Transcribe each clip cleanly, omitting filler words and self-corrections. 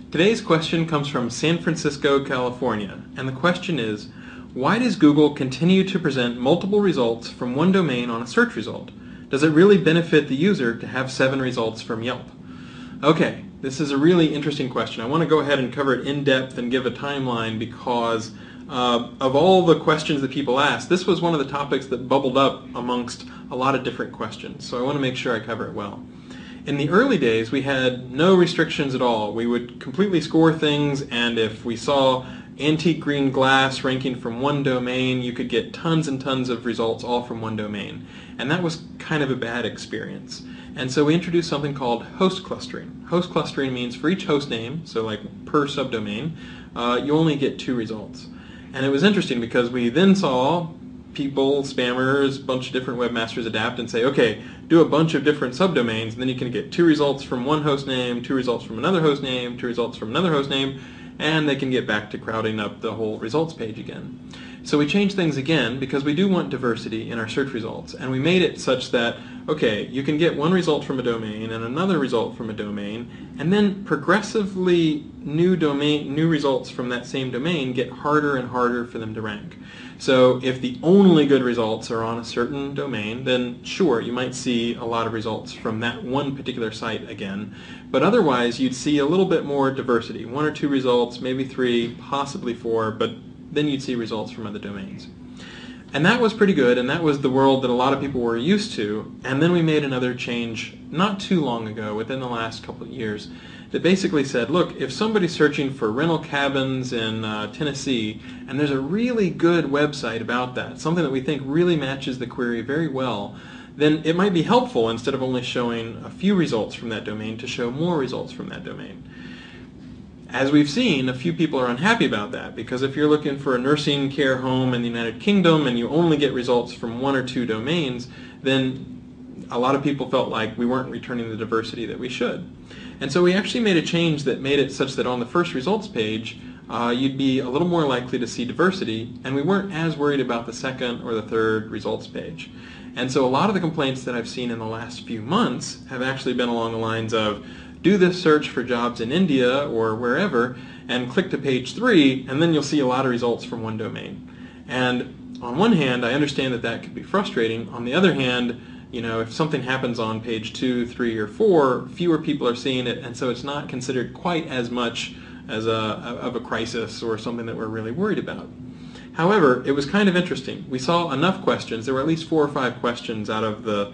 Today's question comes from San Francisco, California, and the question is, why does Google continue to present multiple results from one domain on a search result? Does it really benefit the user to have 7 results from Yelp? Okay, this is a really interesting question. I want to go ahead and cover it in depth and give a timeline because of all the questions that people asked, this was one of the topics that bubbled up amongst a lot of different questions, so I want to make sure I cover it well. In the early days, we had no restrictions at all. We would completely score things, and if we saw antique green glass ranking from one domain, you could get tons and tons of results all from one domain. And that was kind of a bad experience. And so we introduced something called host clustering. Host clustering means for each host name, so like per subdomain, you only get 2 results. And it was interesting because we then saw people, spammers, a bunch of different webmasters adapt and say, okay, do a bunch of different subdomains, and then you can get 2 results from one host name, 2 results from another host name, 2 results from another host name, and they can get back to crowding up the whole results page again. So we changed things again because we do want diversity in our search results, and we made it such that, okay, you can get one result from a domain and another result from a domain, and then progressively new results from that same domain get harder and harder for them to rank. So if the only good results are on a certain domain, then sure, you might see a lot of results from that one particular site again, but otherwise you'd see a little bit more diversity, 1 or 2 results, maybe 3, possibly 4, but then you'd see results from other domains. And that was pretty good, and that was the world that a lot of people were used to. And then we made another change not too long ago, within the last couple of years, that basically said, look, if somebody's searching for rental cabins in Tennessee, and there's a really good website about that, something that we think really matches the query very well, then it might be helpful, instead of only showing a few results from that domain, to show more results from that domain. As we've seen, a few people are unhappy about that, because if you're looking for a nursing care home in the United Kingdom and you only get results from 1 or 2 domains, then a lot of people felt like we weren't returning the diversity that we should. And so we actually made a change that made it such that on the first results page, you'd be a little more likely to see diversity, and we weren't as worried about the second or the third results page. And so a lot of the complaints that I've seen in the last few months have actually been along the lines of, do this search for jobs in India or wherever, and click to page 3, and then you'll see a lot of results from one domain. And on one hand, I understand that that could be frustrating. On the other hand, you know, if something happens on page 2, 3, or 4, fewer people are seeing it, and so it's not considered quite as much as of a crisis or something that we're really worried about. However, it was kind of interesting. We saw enough questions. There were at least 4 or 5 questions out of the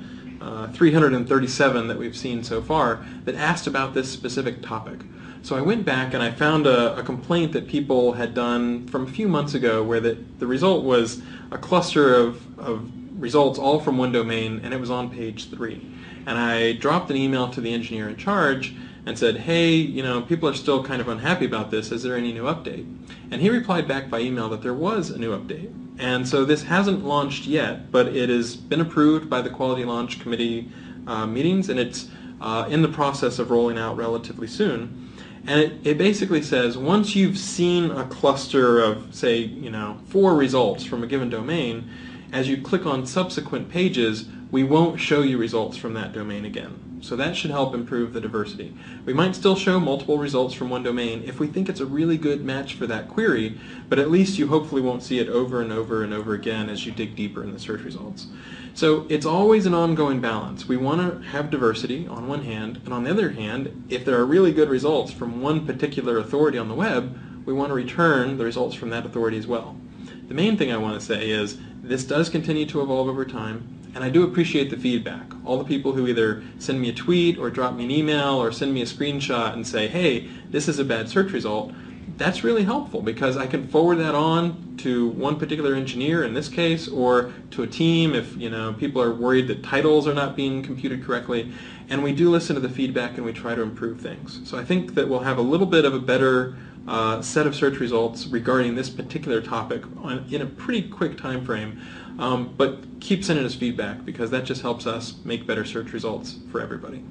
337 that we've seen so far that asked about this specific topic. So I went back and I found a complaint that people had done from a few months ago where the result was a cluster of results all from one domain, and it was on page 3. And I dropped an email to the engineer in charge and said, hey, you know, people are still kind of unhappy about this. Is there any new update? And he replied back by email that there was a new update. And so this hasn't launched yet, but it has been approved by the Quality Launch Committee meetings, and it's in the process of rolling out relatively soon. And it basically says, once you've seen a cluster of, say, you know, 4 results from a given domain, as you click on subsequent pages, we won't show you results from that domain again. So that should help improve the diversity. We might still show multiple results from one domain if we think it's a really good match for that query, but at least you hopefully won't see it over and over and over again as you dig deeper in the search results. So it's always an ongoing balance. We want to have diversity on one hand, and on the other hand, if there are really good results from one particular authority on the web, we want to return the results from that authority as well. The main thing I want to say is this does continue to evolve over time, and I do appreciate the feedback. All the people who either send me a tweet or drop me an email or send me a screenshot and say, hey, this is a bad search result, that's really helpful because I can forward that on to one particular engineer in this case, or to a team if, you know, people are worried that titles are not being computed correctly. And we do listen to the feedback and we try to improve things. So I think that we'll have a little bit of a better set of search results regarding this particular topic in a pretty quick time frame. But keep sending us feedback because that just helps us make better search results for everybody.